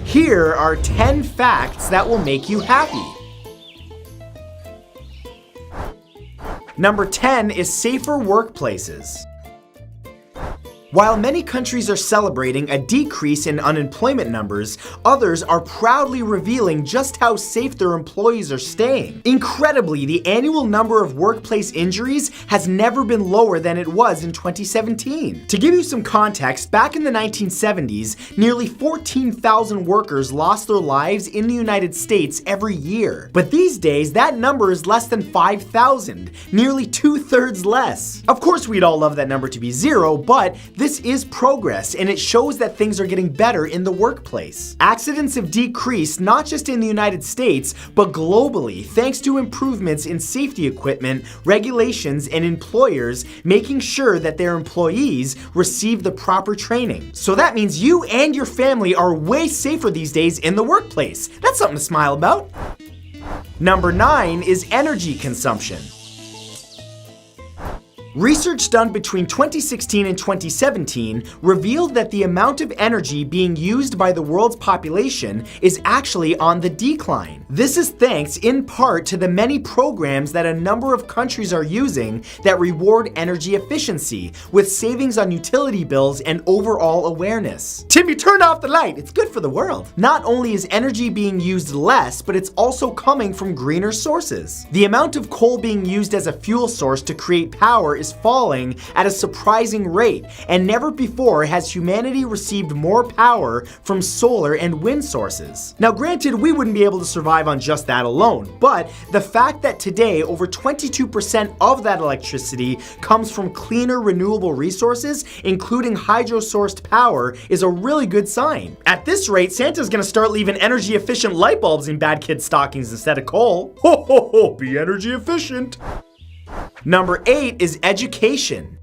Here are 10 facts that will make you happy. Number 10 is safer workplaces. While many countries are celebrating a decrease in unemployment numbers, others are proudly revealing just how safe their employees are staying. Incredibly, the annual number of workplace injuries has never been lower than it was in 2017. To give you some context, back in the 1970s, nearly 14,000 workers lost their lives in the United States every year. But these days, that number is less than 5,000, nearly 2/3 less. Of course, we'd all love that number to be zero, but this is progress, and it shows that things are getting better in the workplace. Accidents have decreased not just in the United States, but globally, thanks to improvements in safety equipment, regulations, and employers making sure that their employees receive the proper training. So that means you and your family are way safer these days in the workplace. That's something to smile about. Number 9 is energy consumption. Research done between 2016 and 2017 revealed that the amount of energy being used by the world's population is actually on the decline. This is thanks in part to the many programs that a number of countries are using that reward energy efficiency, with savings on utility bills and overall awareness. Timmy, turn off the light, it's good for the world. Not only is energy being used less, but it's also coming from greener sources. The amount of coal being used as a fuel source to create power is falling at a surprising rate, and never before has humanity received more power from solar and wind sources. Now granted, we wouldn't be able to survive on just that alone, but the fact that today over 22% of that electricity comes from cleaner renewable resources, including hydro-sourced power, is a really good sign. At this rate, Santa's gonna start leaving energy efficient light bulbs in bad kids' stockings instead of coal. Ho ho ho, be energy efficient. Number 8 is education.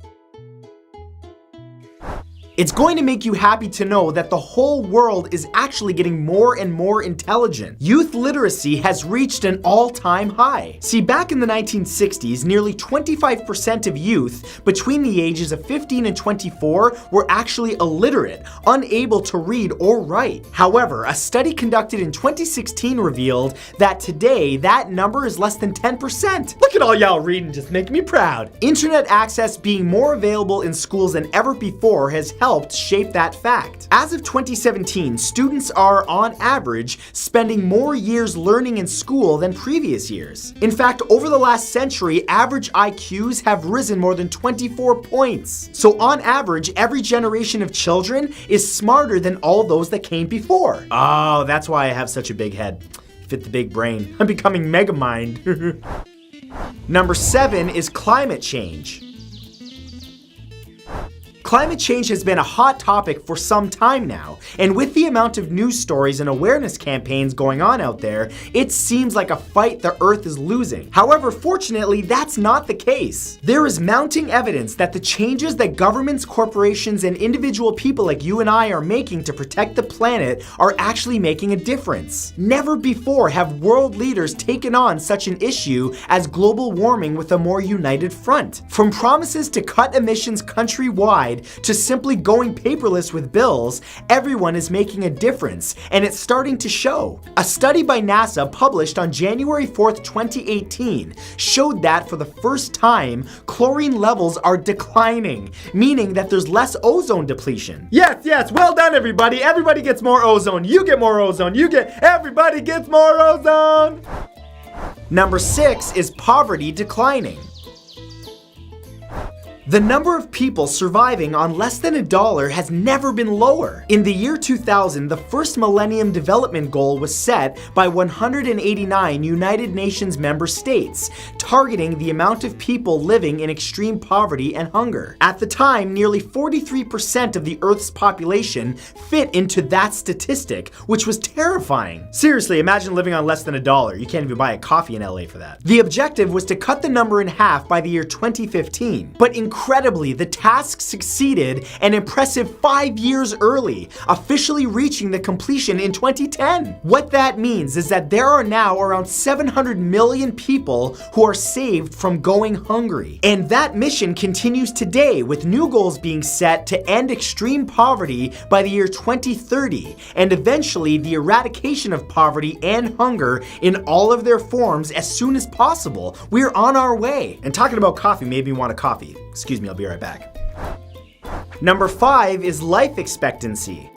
It's going to make you happy to know that the whole world is actually getting more and more intelligent. Youth literacy has reached an all-time high. See, back in the 1960s, nearly 25% of youth between the ages of 15 and 24 were actually illiterate, unable to read or write. However, a study conducted in 2016 revealed that today that number is less than 10%. Look at all y'all reading, just making me proud. Internet access being more available in schools than ever before has helped shape that fact. As of 2017, students are, on average, spending more years learning in school than previous years. In fact, over the last century, average IQs have risen more than 24 points. So on average, every generation of children is smarter than all those that came before. Oh, that's why I have such a big head. Fit the big brain. I'm becoming Megamind. Number 7 is climate change. Climate change has been a hot topic for some time now, and with the amount of news stories and awareness campaigns going on out there, it seems like a fight the Earth is losing. However, fortunately, that's not the case. There is mounting evidence that the changes that governments, corporations, and individual people like you and I are making to protect the planet are actually making a difference. Never before have world leaders taken on such an issue as global warming with a more united front. From promises to cut emissions countrywide to simply going paperless with bills, everyone is making a difference, and it's starting to show. A study by NASA published on January 4th, 2018 showed that for the first time, chlorine levels are declining, meaning that there's less ozone depletion. Yes, well done everybody. Everybody gets more ozone. You get more ozone. Everybody gets more ozone. Number 6 is poverty declining. The number of people surviving on less than $1 has never been lower. In the year 2000, the first Millennium Development Goal was set by 189 United Nations member states, targeting the amount of people living in extreme poverty and hunger. At the time, nearly 43% of the Earth's population fit into that statistic, which was terrifying. Seriously, imagine living on less than $1. You can't even buy a coffee in LA for that. The objective was to cut the number in half by the year 2015, but incredibly, the task succeeded an impressive 5 years early, officially reaching the completion in 2010. What that means is that there are now around 700 million people who are saved from going hungry. And that mission continues today, with new goals being set to end extreme poverty by the year 2030, and eventually the eradication of poverty and hunger in all of their forms as soon as possible. We're on our way. And talking about coffee made me want a coffee. Excuse me, I'll be right back. Number 5 is life expectancy.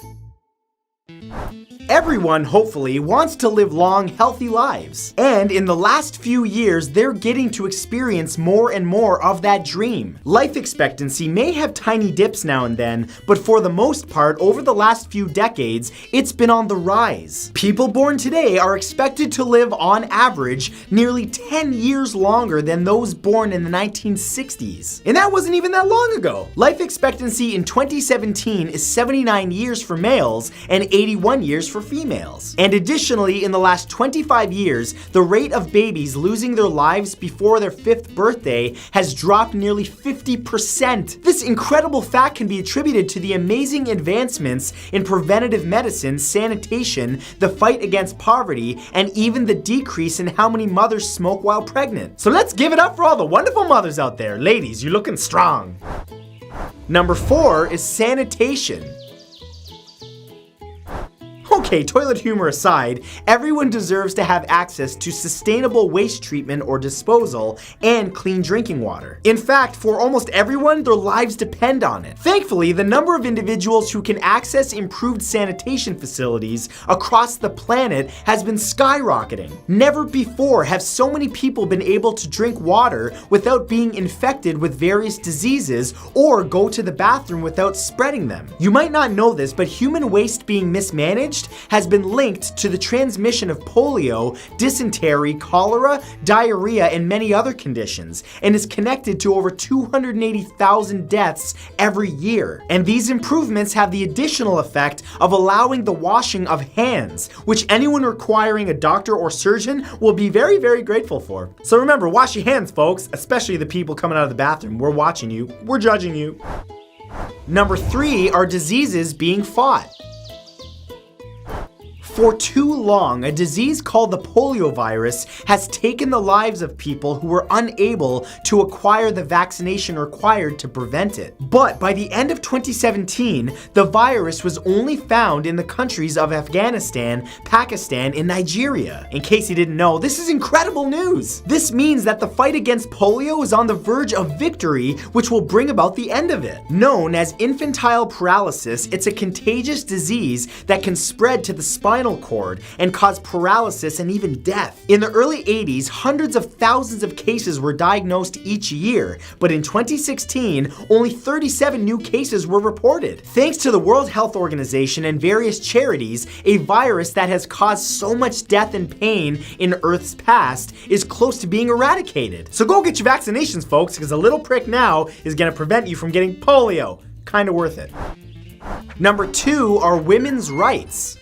Everyone, hopefully, wants to live long, healthy lives. And in the last few years, they're getting to experience more and more of that dream. Life expectancy may have tiny dips now and then, but for the most part, over the last few decades, it's been on the rise. People born today are expected to live, on average, nearly 10 years longer than those born in the 1960s. And that wasn't even that long ago. Life expectancy in 2017 is 79 years for males and 81 years for females. And additionally, in the last 25 years, the rate of babies losing their lives before their 5th birthday has dropped nearly 50%. This incredible fact can be attributed to the amazing advancements in preventative medicine, sanitation, the fight against poverty, and even the decrease in how many mothers smoke while pregnant. So let's give it up for all the wonderful mothers out there. Ladies, you're looking strong. Number 4 is sanitation. Okay, toilet humor aside, everyone deserves to have access to sustainable waste treatment or disposal and clean drinking water. In fact, for almost everyone, their lives depend on it. Thankfully, the number of individuals who can access improved sanitation facilities across the planet has been skyrocketing. Never before have so many people been able to drink water without being infected with various diseases or go to the bathroom without spreading them. You might not know this, but human waste being mismanaged has been linked to the transmission of polio, dysentery, cholera, diarrhea, and many other conditions, and is connected to over 280,000 deaths every year. And these improvements have the additional effect of allowing the washing of hands, which anyone requiring a doctor or surgeon will be very, very grateful for. So remember, wash your hands, folks, especially the people coming out of the bathroom. We're watching you. We're judging you. Number 3 are diseases being fought. For too long, a disease called the polio virus has taken the lives of people who were unable to acquire the vaccination required to prevent it. But by the end of 2017, the virus was only found in the countries of Afghanistan, Pakistan, and Nigeria. In case you didn't know, this is incredible news. This means that the fight against polio is on the verge of victory, which will bring about the end of it. Known as infantile paralysis, it's a contagious disease that can spread to the spinal cord and cause paralysis and even death. In the early 80s, hundreds of thousands of cases were diagnosed each year, but in 2016, only 37 new cases were reported. Thanks to the World Health Organization and various charities, a virus that has caused so much death and pain in Earth's past is close to being eradicated. So go get your vaccinations, folks, because a little prick now is going to prevent you from getting polio. Kinda worth it. Number 2 are women's rights.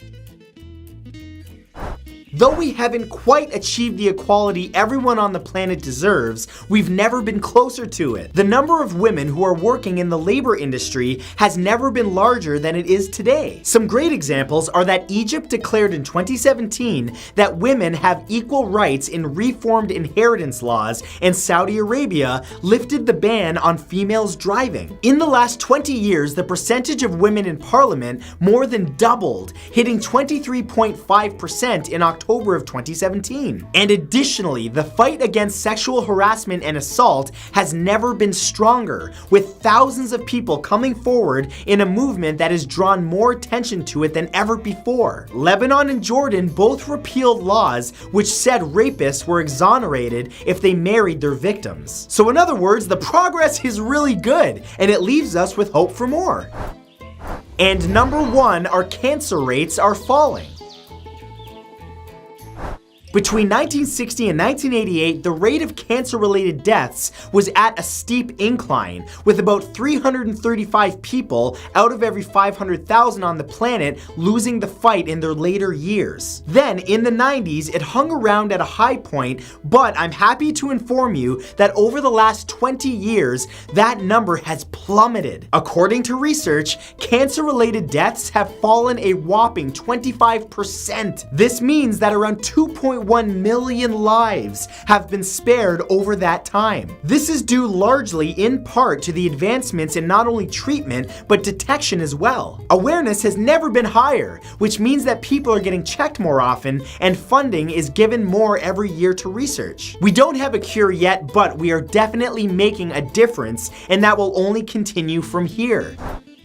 Though we haven't quite achieved the equality everyone on the planet deserves, we've never been closer to it. The number of women who are working in the labor industry has never been larger than it is today. Some great examples are that Egypt declared in 2017 that women have equal rights in reformed inheritance laws, and Saudi Arabia lifted the ban on females driving. In the last 20 years, the percentage of women in parliament more than doubled, hitting 23.5% in October of 2017. And additionally, the fight against sexual harassment and assault has never been stronger, with thousands of people coming forward in a movement that has drawn more attention to it than ever before. Lebanon and Jordan both repealed laws which said rapists were exonerated if they married their victims. So in other words, the progress is really good, and it leaves us with hope for more. And number 1, our cancer rates are falling. Between 1960 and 1988, the rate of cancer-related deaths was at a steep incline, with about 335 people out of every 500,000 on the planet losing the fight in their later years. Then, in the 90s, it hung around at a high point, but I'm happy to inform you that over the last 20 years, that number has plummeted. According to research, cancer-related deaths have fallen a whopping 25%. This means that around 2.1 million lives have been spared over that time. This is due largely in part to the advancements in not only treatment, but detection as well. Awareness has never been higher, which means that people are getting checked more often and funding is given more every year to research. We don't have a cure yet, but we are definitely making a difference, and that will only continue from here.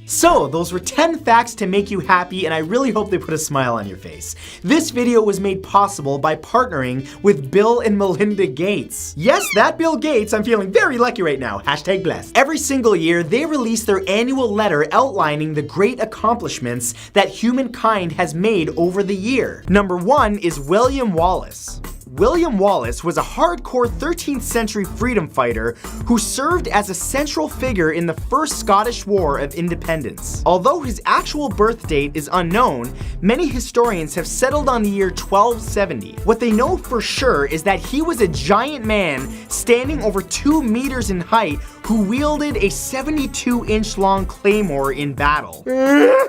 So, those were 10 facts to make you happy, and I really hope they put a smile on your face. This video was made possible by partnering with Bill and Melinda Gates. Yes, that Bill Gates, I'm feeling very lucky right now. Hashtag blessed. Every single year, they release their annual letter outlining the great accomplishments that humankind has made over the year. Number 1 is William Wallace. William Wallace was a hardcore 13th century freedom fighter who served as a central figure in the First Scottish War of Independence. Although his actual birth date is unknown, many historians have settled on the year 1270. What they know for sure is that he was a giant man standing over 2 meters in height who wielded a 72-inch long claymore in battle.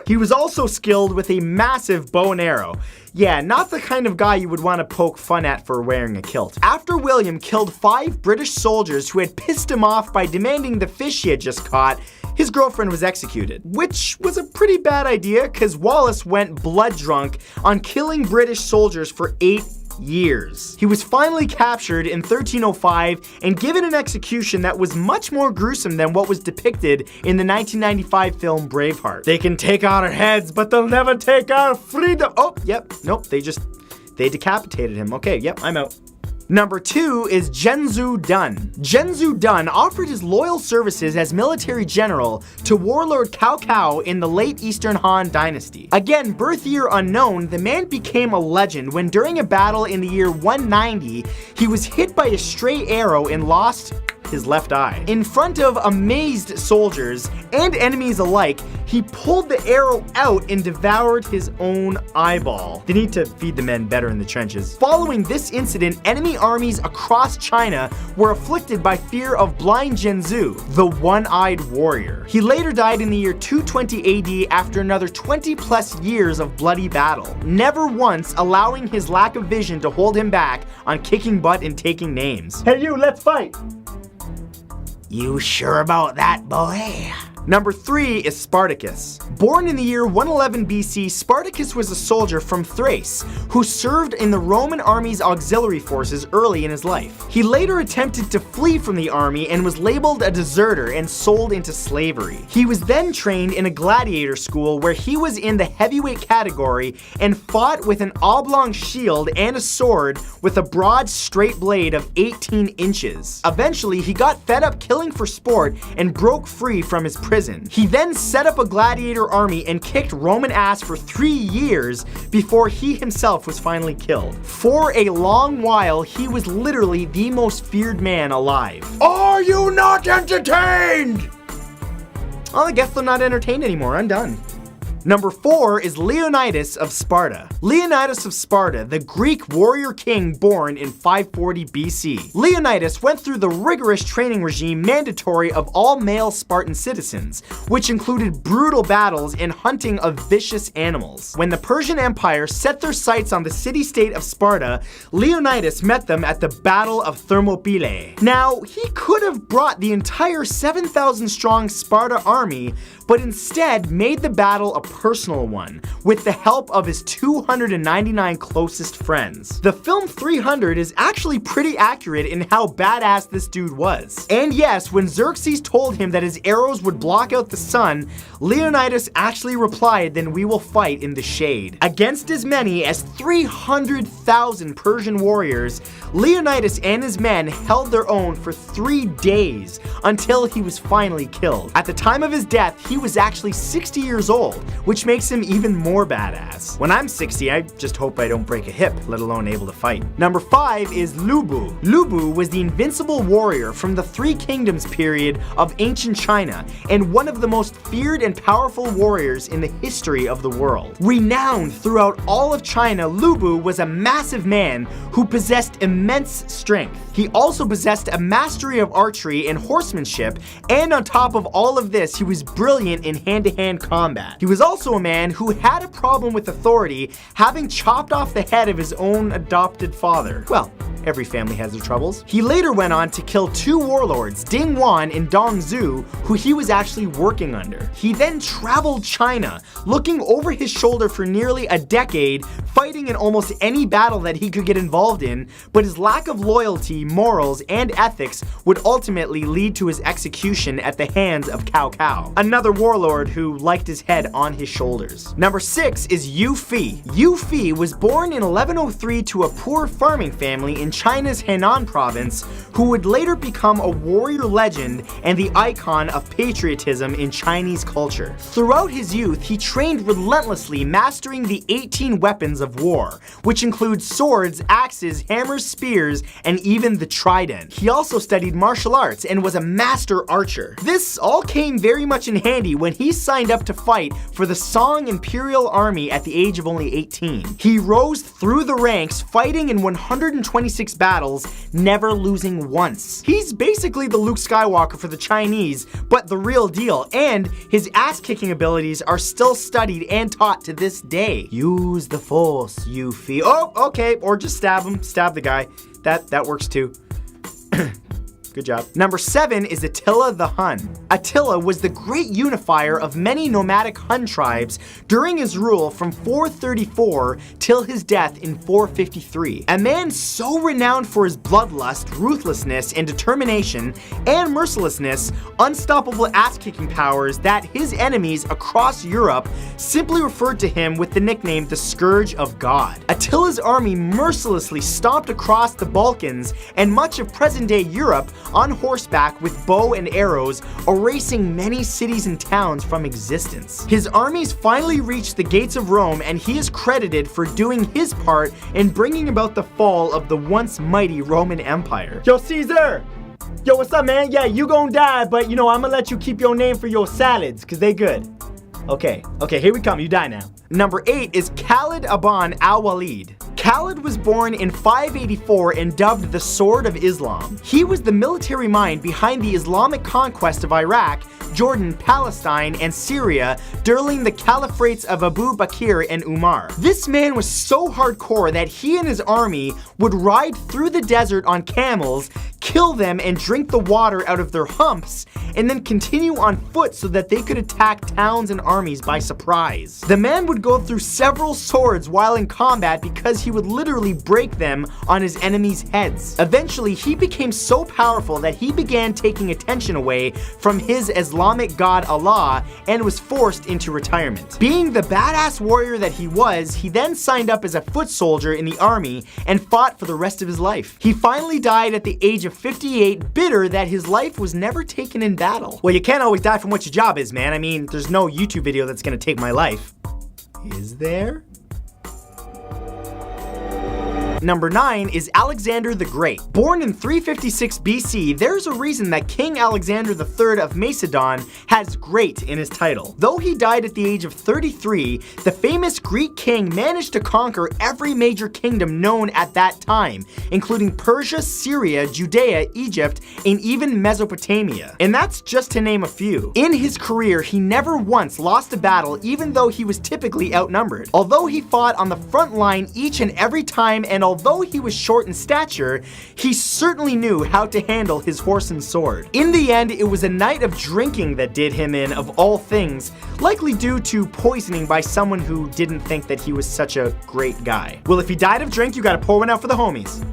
He was also skilled with a massive bow and arrow. Yeah, not the kind of guy you would want to poke fun at for wearing a kilt. After William killed 5 British soldiers who had pissed him off by demanding the fish he had just caught, his girlfriend was executed. Which was a pretty bad idea, because Wallace went blood drunk on killing British soldiers for 8 years. He was finally captured in 1305 and given an execution that was much more gruesome than what was depicted in the 1995 film Braveheart. They can take out our heads, but they'll never take our freedom. Oh, yep, nope, they decapitated him. Okay, yep, I'm out. Number 2 is Zhenzu Dun. Zhenzu Dun offered his loyal services as military general to warlord Cao Cao in the late Eastern Han Dynasty. Again, birth year unknown, the man became a legend when during a battle in the year 190, he was hit by a stray arrow and lost his left eye. In front of amazed soldiers and enemies alike, he pulled the arrow out and devoured his own eyeball. They need to feed the men better in the trenches. Following this incident, enemy armies across China were afflicted by fear of blind Zhenzu, the one-eyed warrior. He later died in the year 220 AD after another 20+ years of bloody battle, never once allowing his lack of vision to hold him back on kicking butt and taking names. Hey you, let's fight! You sure about that, boy? Number 3 is Spartacus. Born in the year 111 BC, Spartacus was a soldier from Thrace who served in the Roman army's auxiliary forces early in his life. He later attempted to flee from the army and was labeled a deserter and sold into slavery. He was then trained in a gladiator school where he was in the heavyweight category and fought with an oblong shield and a sword with a broad straight blade of 18 inches. Eventually, he got fed up killing for sport and broke free from his prison. He then set up a gladiator army and kicked Roman ass for 3 years before he himself was finally killed. For a long while, he was literally the most feared man alive. Are you not entertained? Well, I guess they're not entertained anymore. I'm done. Number 4 is Leonidas of Sparta. Leonidas of Sparta, the Greek warrior king born in 540 BC. Leonidas went through the rigorous training regime mandatory of all male Spartan citizens, which included brutal battles and hunting of vicious animals. When the Persian Empire set their sights on the city-state of Sparta, Leonidas met them at the Battle of Thermopylae. Now, he could have brought the entire 7,000-strong Sparta army, but instead made the battle a personal one, with the help of his 299 closest friends. The film 300 is actually pretty accurate in how badass this dude was. And yes, when Xerxes told him that his arrows would block out the sun, Leonidas actually replied, "Then we will fight in the shade." Against as many as 300,000 Persian warriors, Leonidas and his men held their own for 3 days until he was finally killed. At the time of his death, he was actually 60 years old, which makes him even more badass. When I'm 60, I just hope I don't break a hip, let alone able to fight. Number 5 is Lu Bu. Lu Bu was the invincible warrior from the Three Kingdoms period of ancient China, and one of the most feared and powerful warriors in the history of the world. Renowned throughout all of China, Lu Bu was a massive man who possessed immense strength. He also possessed a mastery of archery and horsemanship, and on top of all of this, he was brilliant in hand-to-hand combat. He was also a man who had a problem with authority, having chopped off the head of his own adopted father. Well, every family has their troubles. He later went on to kill 2 warlords, Ding Wan and Dong Zhu, who he was actually working under. He then traveled China, looking over his shoulder for nearly a decade, fighting in almost any battle that he could get involved in, but his lack of loyalty, morals, and ethics would ultimately lead to his execution at the hands of Cao Cao, another warlord who liked his head on his shoulders. Number 6 is Yu Fi. Yu Fi was born in 1103 to a poor farming family in China's Henan province, who would later become a warrior legend and the icon of patriotism in Chinese culture. Throughout his youth, he trained relentlessly, mastering the 18 weapons of war, which include swords, axes, hammers, spears, and even the trident. He also studied martial arts and was a master archer. This all came very much in handy when he signed up to fight for the Song Imperial Army at the age of only 18. He rose through the ranks, fighting in 126 battles, never losing once. He's basically the Luke Skywalker for the Chinese, but the real deal, and his ass-kicking abilities are still studied and taught to this day. Use the Force, Yu Fi. Oh, okay, or just stab him, stab the guy. That works too. Good job. Number 7 is Attila the Hun. Attila was the great unifier of many nomadic Hun tribes during his rule from 434 till his death in 453. A man so renowned for his bloodlust, ruthlessness, and determination, and mercilessness, unstoppable ass-kicking powers that his enemies across Europe simply referred to him with the nickname the Scourge of God. Attila's army mercilessly stomped across the Balkans and much of present-day Europe on horseback with bow and arrows, erasing many cities and towns from existence. His armies finally reached the gates of Rome, and he is credited for doing his part in bringing about the fall of the once mighty Roman Empire. Yo, Caesar! Yo, what's up, man? Yeah, you gon' die, but you know, I'ma let you keep your name for your salads, cause they good. Okay, here we come, you die now. Number 8 is Khalid ibn al-Walid. Khalid was born in 584 and dubbed the Sword of Islam. He was the military mind behind the Islamic conquest of Iraq, Jordan, Palestine, and Syria during the caliphates of Abu Bakr and Umar. This man was so hardcore that he and his army would ride through the desert on camels, kill them and drink the water out of their humps, and then continue on foot so that they could attack towns and armies by surprise. The man would go through several swords while in combat because he would literally break them on his enemies' heads. Eventually, he became so powerful that he began taking attention away from his Islamic god Allah and was forced into retirement. Being the badass warrior that he was, he then signed up as a foot soldier in the army and fought for the rest of his life. He finally died at the age of 58, bitter that his life was never taken in battle. Well, you can't always die from what your job is, man. I mean, there's no YouTube video that's gonna take my life. Is there? Number 9 is Alexander the Great. Born in 356 BC, there's a reason that King Alexander III of Macedon has great in his title. Though he died at the age of 33, the famous Greek king managed to conquer every major kingdom known at that time, including Persia, Syria, Judea, Egypt, and even Mesopotamia. And that's just to name a few. In his career, he never once lost a battle, even though he was typically outnumbered. Although he fought on the front line each and every time, and although he was short in stature, he certainly knew how to handle his horse and sword. In the end, it was a night of drinking that did him in, of all things, likely due to poisoning by someone who didn't think that he was such a great guy. Well, if he died of drink, you gotta pour one out for the homies.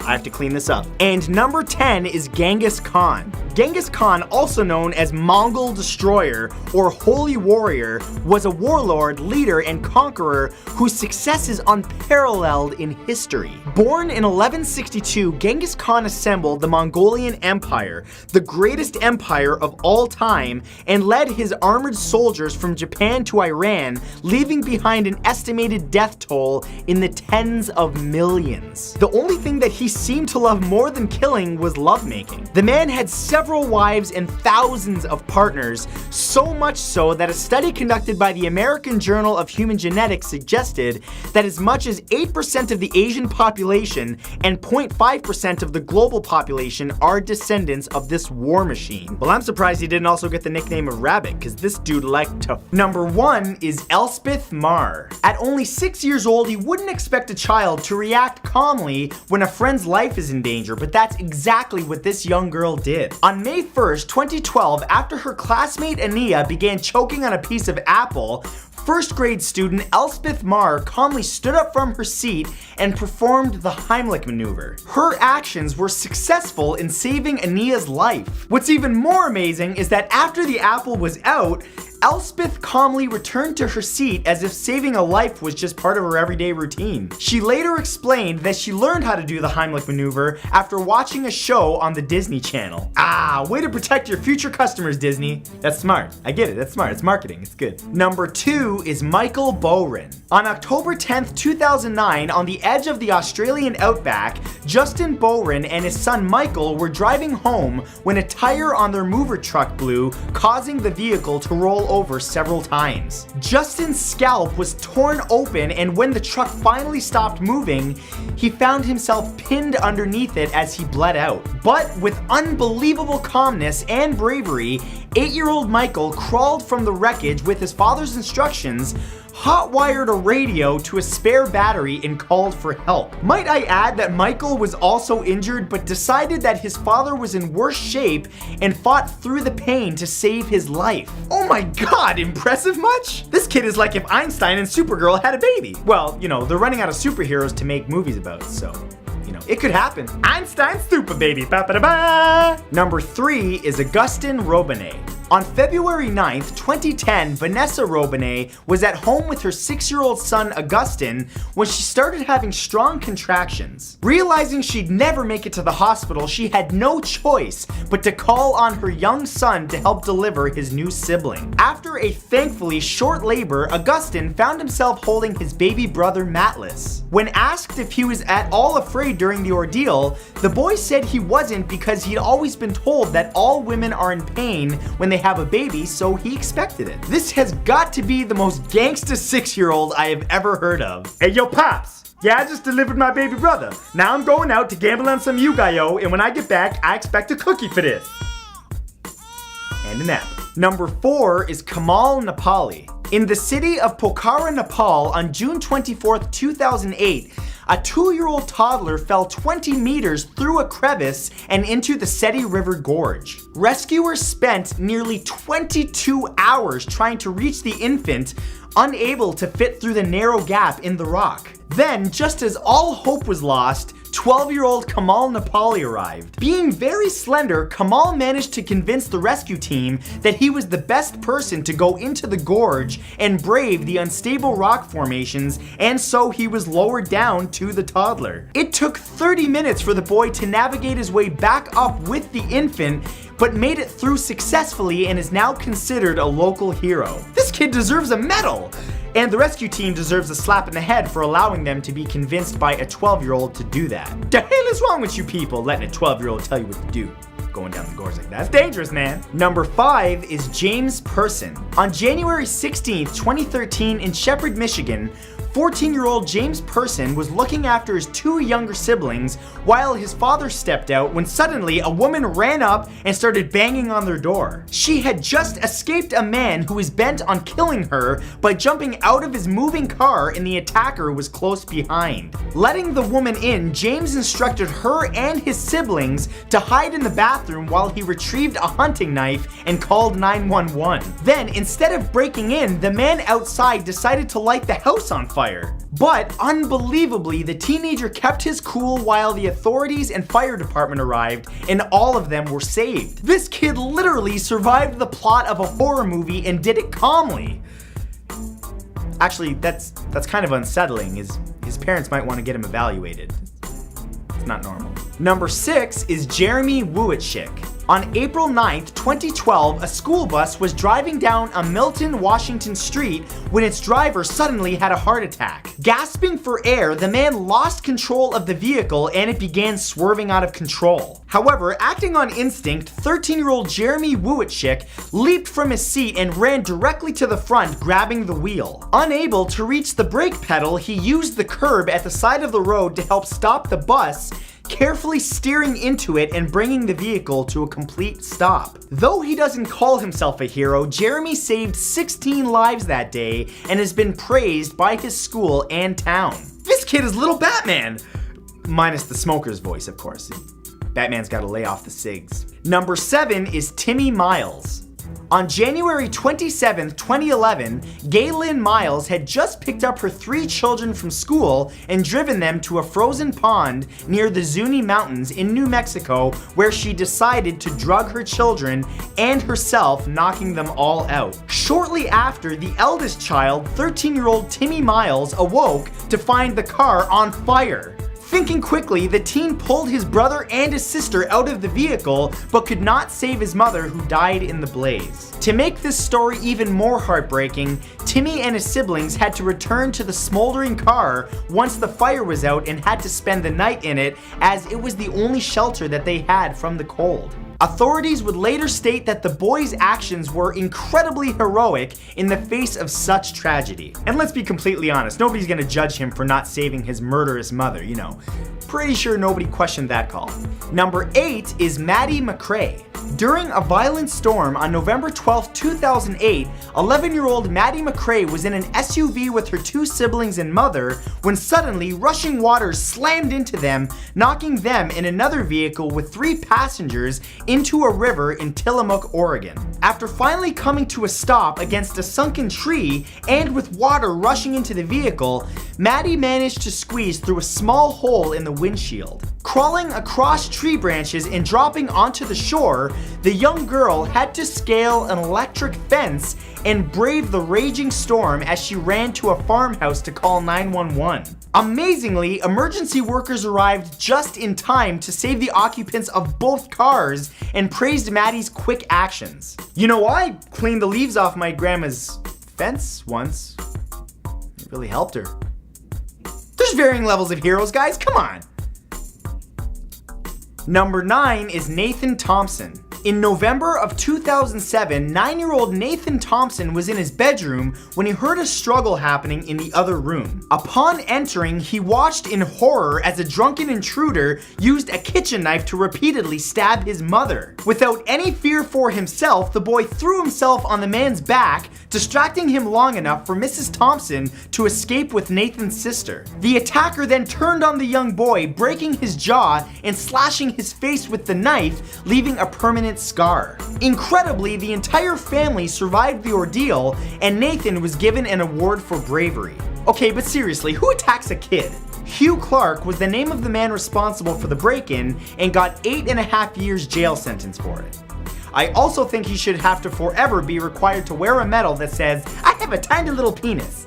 I have to clean this up. And number 10 is Genghis Khan. Genghis Khan, also known as Mongol Destroyer or Holy Warrior, was a warlord, leader, and conqueror whose success is unparalleled in history. Born in 1162, Genghis Khan assembled the Mongolian Empire, the greatest empire of all time, and led his armored soldiers from Japan to Iran, leaving behind an estimated death toll in the tens of millions. The only thing that he seemed to love more than killing was lovemaking. The man had several wives and thousands of partners, so much so that a study conducted by the American Journal of Human Genetics suggested that as much as 8% of the Asian population and 0.5% of the global population are descendants of this war machine. Well, I'm surprised he didn't also get the nickname of Rabbit, because this dude liked to. Number 1 is Elspeth Marr. At only 6 years old, he wouldn't expect a child to react calmly when a friend's life is in danger, but that's exactly what this young girl did. On May 1st, 2012, after her classmate Ania began choking on a piece of apple, first grade student Elspeth Marr calmly stood up from her seat and performed the Heimlich maneuver. Her actions were successful in saving Ania's life. What's even more amazing is that after the apple was out, Elspeth calmly returned to her seat as if saving a life was just part of her everyday routine. She later explained that she learned how to do the Heimlich maneuver after watching a show on the Disney Channel. Ah, way to protect your future customers, Disney. That's smart. I get it, that's smart. It's marketing, it's good. Number 2 is Michael Bowron. On October 10th, 2009, on the edge of the Australian outback, Justin Bowron and his son Michael were driving home when a tire on their mover truck blew, causing the vehicle to roll over several times. Justin's scalp was torn open, and when the truck finally stopped moving, he found himself pinned underneath it as he bled out. But with unbelievable calmness and bravery, 8-year-old Michael crawled from the wreckage with his father's instructions, hot-wired a radio to a spare battery, and called for help. Might I add that Michael was also injured but decided that his father was in worse shape and fought through the pain to save his life. Oh my god, impressive much? This kid is like if Einstein and Supergirl had a baby. Well, you know, they're running out of superheroes to make movies about, so you know, it could happen. Einstein's super baby. Ba-ba-da-ba! Number 3 is Augustin Robinet. On February 9th, 2010, Vanessa Robinet was at home with her 6-year-old son Augustin when she started having strong contractions. Realizing she'd never make it to the hospital, she had no choice but to call on her young son to help deliver his new sibling. After a thankfully short labor, Augustin found himself holding his baby brother Matlis. When asked if he was at all afraid during the ordeal, the boy said he wasn't because he'd always been told that all women are in pain when they have a baby, so he expected it. This has got to be the most gangsta 6-year-old I have ever heard of. Hey, yo, Pops. Yeah, I just delivered my baby brother. Now I'm going out to gamble on some Yu-Gi-Oh, and when I get back, I expect a cookie for this. And a nap. Number 4 is Kamal Nepali. In the city of Pokhara, Nepal, on June 24th, 2008, a 2-year-old toddler fell 20 meters through a crevice and into the Seti River Gorge. Rescuers spent nearly 22 hours trying to reach the infant, unable to fit through the narrow gap in the rock. Then, just as all hope was lost, 12-year-old Kamal Nepali arrived. Being very slender, Kamal managed to convince the rescue team that he was the best person to go into the gorge and brave the unstable rock formations, and so he was lowered down to the toddler. It took 30 minutes for the boy to navigate his way back up with the infant, but made it through successfully and is now considered a local hero. This kid deserves a medal! And the rescue team deserves a slap in the head for allowing them to be convinced by a 12-year-old to do that. The hell is wrong with you people letting a 12-year-old tell you what to do? Going down the gorge like that. That's dangerous, man. Number 5 is James Person. On January 16th, 2013 in Shepherd, Michigan, 14-year-old James Person was looking after his 2 younger siblings while his father stepped out when suddenly a woman ran up and started banging on their door. She had just escaped a man who was bent on killing her by jumping out of his moving car, and the attacker was close behind. Letting the woman in, James instructed her and his siblings to hide in the bathroom bathroom while he retrieved a hunting knife and called 911. Then, instead of breaking in, the man outside decided to light the house on fire. But, unbelievably, the teenager kept his cool while the authorities and fire department arrived, and all of them were saved. This kid literally survived the plot of a horror movie and did it calmly. Actually, that's kind of unsettling. His parents might want to get him evaluated. It's not normal. Number 6 is Jeremy Wootchick. On April 9th, 2012, a school bus was driving down a Milton, Washington street when its driver suddenly had a heart attack. Gasping for air, the man lost control of the vehicle and it began swerving out of control. However, acting on instinct, 13-year-old Jeremy Wootchick leaped from his seat and ran directly to the front, grabbing the wheel. Unable to reach the brake pedal, he used the curb at the side of the road to help stop the bus, carefully steering into it and bringing the vehicle to a complete stop. Though he doesn't call himself a hero, Jeremy saved 16 lives that day and has been praised by his school and town. This kid is little Batman! Minus the smoker's voice, of course. Batman's gotta lay off the cigs. Number 7 is Timmy Miles. On January 27, 2011, Gaylyn Miles had just picked up her 3 children from school and driven them to a frozen pond near the Zuni Mountains in New Mexico, where she decided to drug her children and herself, knocking them all out. Shortly after, the eldest child, 13-year-old Timmy Miles, awoke to find the car on fire. Thinking quickly, the teen pulled his brother and his sister out of the vehicle, but could not save his mother, who died in the blaze. To make this story even more heartbreaking, Timmy and his siblings had to return to the smoldering car once the fire was out and had to spend the night in it, as it was the only shelter that they had from the cold. Authorities would later state that the boy's actions were incredibly heroic in the face of such tragedy. And let's be completely honest, nobody's gonna judge him for not saving his murderous mother, you know. Pretty sure nobody questioned that call. Number 8 is Maddie McRae. During a violent storm on November 12, 2008, 11-year-old Maddie McRae was in an SUV with her 2 siblings and mother when suddenly rushing waters slammed into them, knocking them in another vehicle with 3 passengers into a river in Tillamook, Oregon. After finally coming to a stop against a sunken tree and with water rushing into the vehicle, Maddie managed to squeeze through a small hole in the windshield. Crawling across tree branches and dropping onto the shore, the young girl had to scale an electric fence and brave the raging storm as she ran to a farmhouse to call 911. Amazingly, emergency workers arrived just in time to save the occupants of both cars and praised Maddie's quick actions. You know, I cleaned the leaves off my grandma's fence once. It really helped her. There's varying levels of heroes, guys, come on. Number 9 is Nathan Thompson. In November of 2007, 9-year-old Nathan Thompson was in his bedroom when he heard a struggle happening in the other room. Upon entering, he watched in horror as a drunken intruder used a kitchen knife to repeatedly stab his mother. Without any fear for himself, the boy threw himself on the man's back, distracting him long enough for Mrs. Thompson to escape with Nathan's sister. The attacker then turned on the young boy, breaking his jaw and slashing his face with the knife, leaving a permanent scar. Incredibly, the entire family survived the ordeal, and Nathan was given an award for bravery. Okay, but seriously, who attacks a kid? Hugh Clark was the name of the man responsible for the break-in and got 8.5 years jail sentence for it. I also think he should have to forever be required to wear a medal that says, "I have a tiny little penis."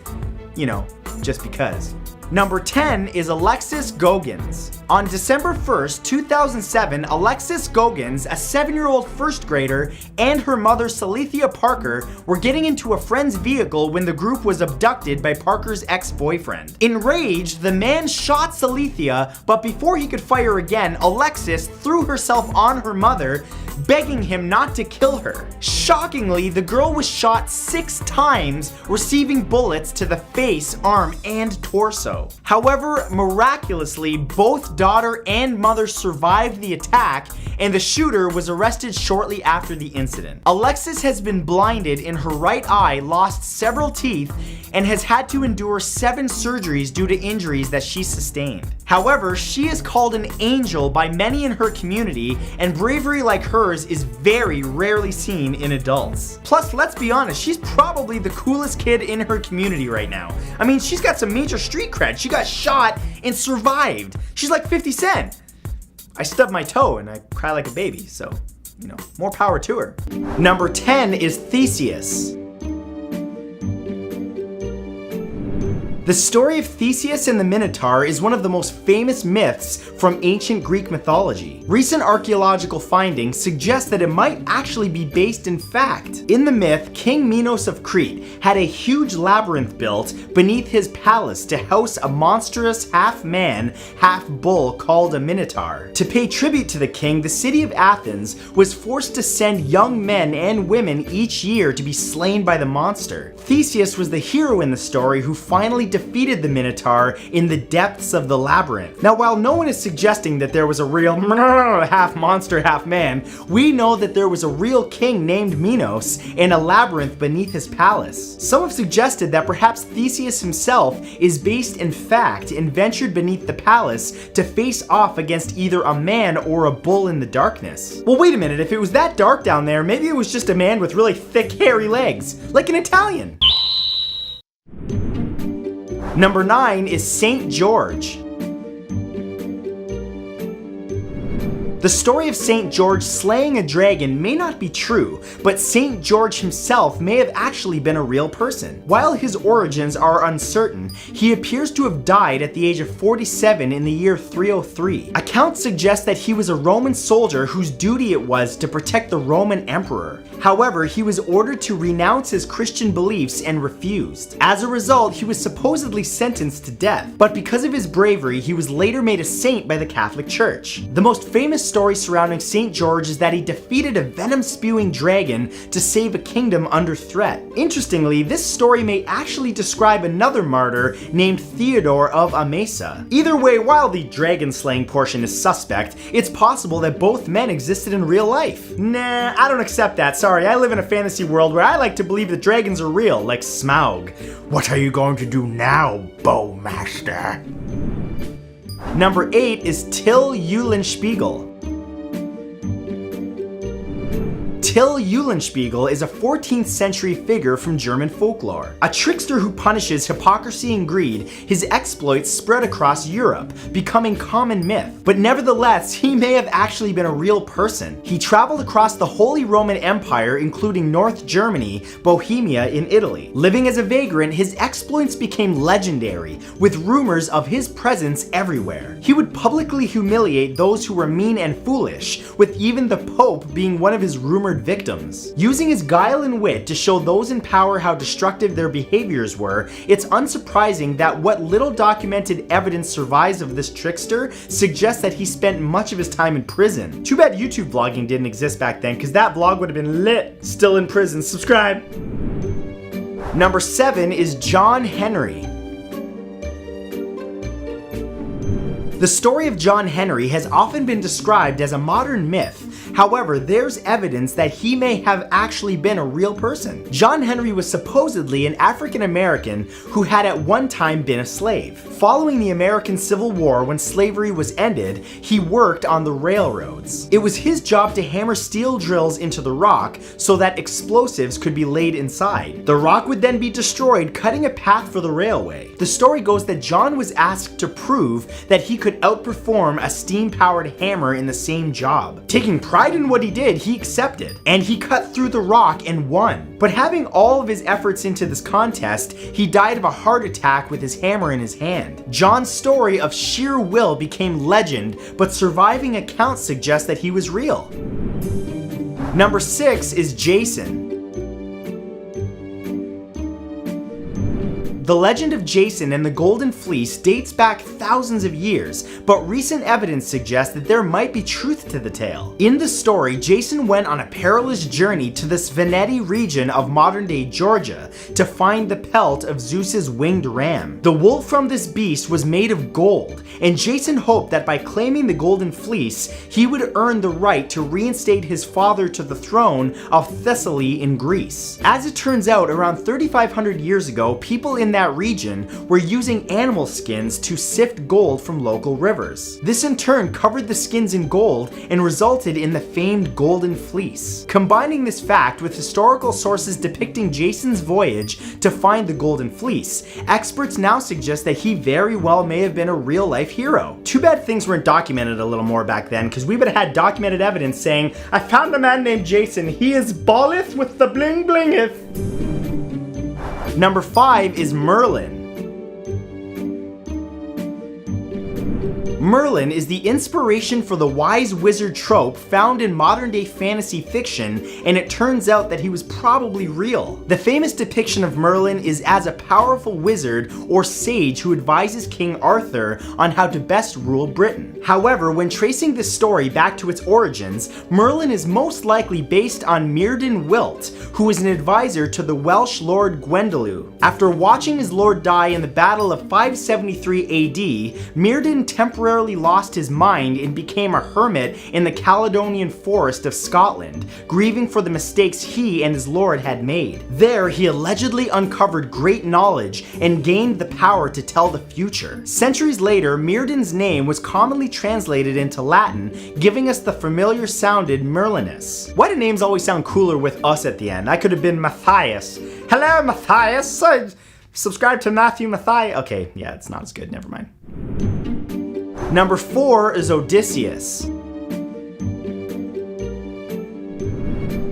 You know, just because. Number 10 is Alexis Gogans. On December 1st, 2007, Alexis Gogans, a 7-year-old first grader, and her mother Salethia Parker were getting into a friend's vehicle when the group was abducted by Parker's ex-boyfriend. Enraged, the man shot Salethia, but before he could fire again, Alexis threw herself on her mother, begging him not to kill her. Shockingly, the girl was shot 6 times, receiving bullets to the face, arm, and torso. However, miraculously, both daughter and mother survived the attack, and the shooter was arrested shortly after the incident. Alexis has been blinded in her right eye, lost several teeth, and has had to endure 7 surgeries due to injuries that she sustained. However, she is called an angel by many in her community, and bravery like hers is very rarely seen in adults. Plus, let's be honest, she's probably the coolest kid in her community right now. I mean, she's got some major street cred. She got shot and survived. She's like 50 Cent. I stubbed my toe and I cry like a baby, so, you know, more power to her. Number 10 is Theseus. The story of Theseus and the Minotaur is one of the most famous myths from ancient Greek mythology. Recent archaeological findings suggest that it might actually be based in fact. In the myth, King Minos of Crete had a huge labyrinth built beneath his palace to house a monstrous half-man, half-bull called a Minotaur. To pay tribute to the king, the city of Athens was forced to send young men and women each year to be slain by the monster. Theseus was the hero in the story who finally defeated the Minotaur in the depths of the labyrinth. Now, while no one is suggesting that there was a real half monster, half man, we know that there was a real king named Minos in a labyrinth beneath his palace. Some have suggested that perhaps Theseus himself is based in fact and ventured beneath the palace to face off against either a man or a bull in the darkness. Well, wait a minute, if it was that dark down there, maybe it was just a man with really thick, hairy legs, like an Italian. Number 9 is Saint George. The story of Saint George slaying a dragon may not be true, but Saint George himself may have actually been a real person. While his origins are uncertain, he appears to have died at the age of 47 in the year 303. Accounts suggest that he was a Roman soldier whose duty it was to protect the Roman emperor. However, he was ordered to renounce his Christian beliefs and refused. As a result, he was supposedly sentenced to death, but because of his bravery, he was later made a saint by the Catholic Church. The most famous story surrounding Saint George is that he defeated a venom-spewing dragon to save a kingdom under threat. Interestingly, this story may actually describe another martyr named Theodore of Amasa. Either way, while the dragon-slaying portion is suspect, it's possible that both men existed in real life. Nah, I don't accept that, sorry. I live in a fantasy world where I like to believe that dragons are real, like Smaug. What are you going to do now, Bowmaster? Number 8 is Till Eulenspiegel. Till Eulenspiegel is a 14th century figure from German folklore. A trickster who punishes hypocrisy and greed, his exploits spread across Europe, becoming common myth. But nevertheless, he may have actually been a real person. He traveled across the Holy Roman Empire, including North Germany, Bohemia, in Italy. Living as a vagrant, his exploits became legendary, with rumors of his presence everywhere. He would publicly humiliate those who were mean and foolish, with even the Pope being one of his rumored victims. Using his guile and wit to show those in power how destructive their behaviors were, it's unsurprising that what little documented evidence survives of this trickster suggests that he spent much of his time in prison. Too bad YouTube vlogging didn't exist back then, because that vlog would have been lit. Still in prison, subscribe. Number 7 is John Henry. The story of John Henry has often been described as a modern myth. However, there's evidence that he may have actually been a real person. John Henry was supposedly an African American who had at one time been a slave. Following the American Civil War, when slavery was ended, he worked on the railroads. It was his job to hammer steel drills into the rock so that explosives could be laid inside. The rock would then be destroyed, cutting a path for the railway. The story goes that John was asked to prove that he could outperform a steam-powered hammer in the same job. Taking pride in what he did, he accepted, and he cut through the rock and won. But having all of his efforts into this contest, he died of a heart attack with his hammer in his hand. John's story of sheer will became legend, but surviving accounts suggest that he was real. Number 6 is Jason. The legend of Jason and the Golden Fleece dates back thousands of years, but recent evidence suggests that there might be truth to the tale. In the story, Jason went on a perilous journey to the Svaneti region of modern-day Georgia to find the pelt of Zeus's winged ram. The wool from this beast was made of gold, and Jason hoped that by claiming the Golden Fleece, he would earn the right to reinstate his father to the throne of Thessaly in Greece. As it turns out, around 3,500 years ago, people in that region were using animal skins to sift gold from local rivers. This in turn covered the skins in gold and resulted in the famed Golden Fleece. Combining this fact with historical sources depicting Jason's voyage to find the Golden Fleece, experts now suggest that he very well may have been a real-life hero. Too bad things weren't documented a little more back then, because we would have had documented evidence saying, "I found a man named Jason, he is balleth with the bling blingeth." Number 5 is Merlin. Merlin is the inspiration for the wise wizard trope found in modern-day fantasy fiction, and it turns out that he was probably real. The famous depiction of Merlin is as a powerful wizard or sage who advises King Arthur on how to best rule Britain. However, when tracing this story back to its origins, Merlin is most likely based on Myrddin Wyllt, who was an advisor to the Welsh Lord Gwendolew. After watching his lord die in the Battle of 573 AD, Myrddin temporarily lost his mind and became a hermit in the Caledonian forest of Scotland, grieving for the mistakes he and his lord had made. There, he allegedly uncovered great knowledge and gained the power to tell the future. Centuries later, Myrddin's name was commonly translated into Latin, giving us the familiar sounded Merlinus. Why do names always sound cooler with us at the end? I could have been Matthias. Hello, Matthias. Subscribe to Matthew Matthias. Okay, yeah, it's not as good. Never mind. Number 4 is Odysseus.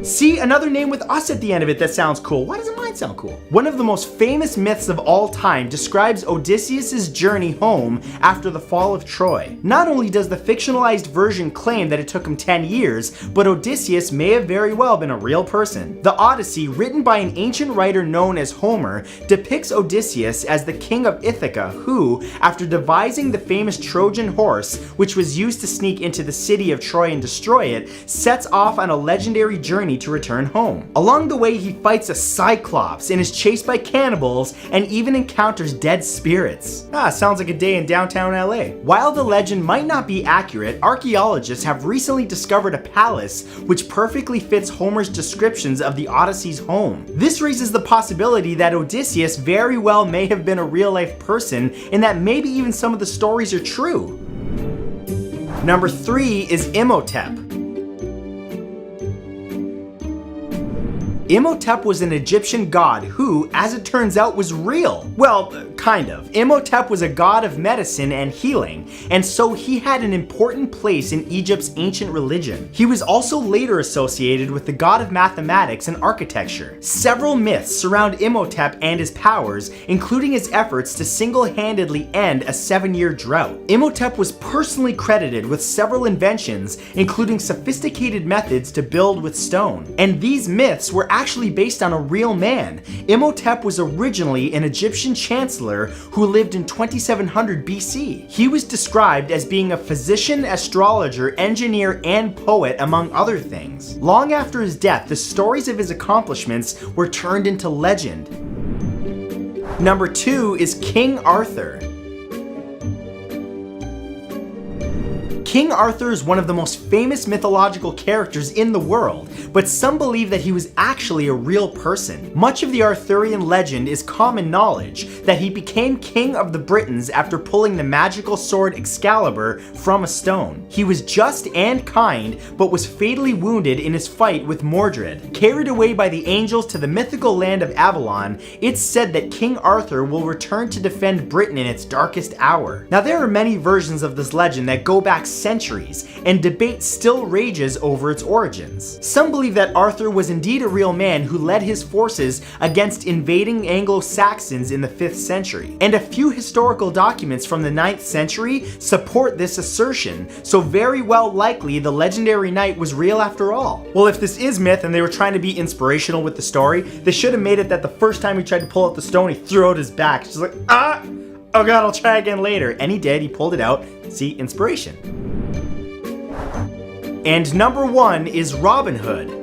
See, another name with us at the end of it that sounds cool. Why doesn't mine sound cool? One of the most famous myths of all time describes Odysseus' journey home after the fall of Troy. Not only does the fictionalized version claim that it took him 10 years, but Odysseus may have very well been a real person. The Odyssey, written by an ancient writer known as Homer, depicts Odysseus as the king of Ithaca who, after devising the famous Trojan horse, which was used to sneak into the city of Troy and destroy it, sets off on a legendary journey to return home. Along the way, he fights a cyclops and is chased by cannibals and even encounters dead spirits. Sounds like a day in downtown LA. While the legend might not be accurate, archaeologists have recently discovered a palace which perfectly fits Homer's descriptions of the Odyssey's home. This raises the possibility that Odysseus very well may have been a real-life person and that maybe even some of the stories are true. Number 3 is Imhotep. Imhotep was an Egyptian god who, as it turns out, was real. Well, kind of. Imhotep was a god of medicine and healing, and so he had an important place in Egypt's ancient religion. He was also later associated with the god of mathematics and architecture. Several myths surround Imhotep and his powers, including his efforts to single-handedly end a 7-year drought. Imhotep was personally credited with several inventions, including sophisticated methods to build with stone. And these myths were actually based on a real man. Imhotep was originally an Egyptian chancellor who lived in 2700 BC. He was described as being a physician, astrologer, engineer, and poet, among other things. Long after his death, the stories of his accomplishments were turned into legend. Number 2 is King Arthur. King Arthur is one of the most famous mythological characters in the world, but some believe that he was actually a real person. Much of the Arthurian legend is common knowledge that he became king of the Britons after pulling the magical sword Excalibur from a stone. He was just and kind, but was fatally wounded in his fight with Mordred. Carried away by the angels to the mythical land of Avalon, it's said that King Arthur will return to defend Britain in its darkest hour. Now, there are many versions of this legend that go back centuries, and debate still rages over its origins. Some believe that Arthur was indeed a real man who led his forces against invading Anglo-Saxons in the 5th century, and a few historical documents from the 9th century support this assertion, so very well likely the legendary knight was real after all. Well, if this is myth and they were trying to be inspirational with the story, they should have made it that the first time he tried to pull out the stone, he threw out his back. She's like, ah! Oh god, I'll try again later. And he did, he pulled it out. See, inspiration. And number 1 is Robin Hood.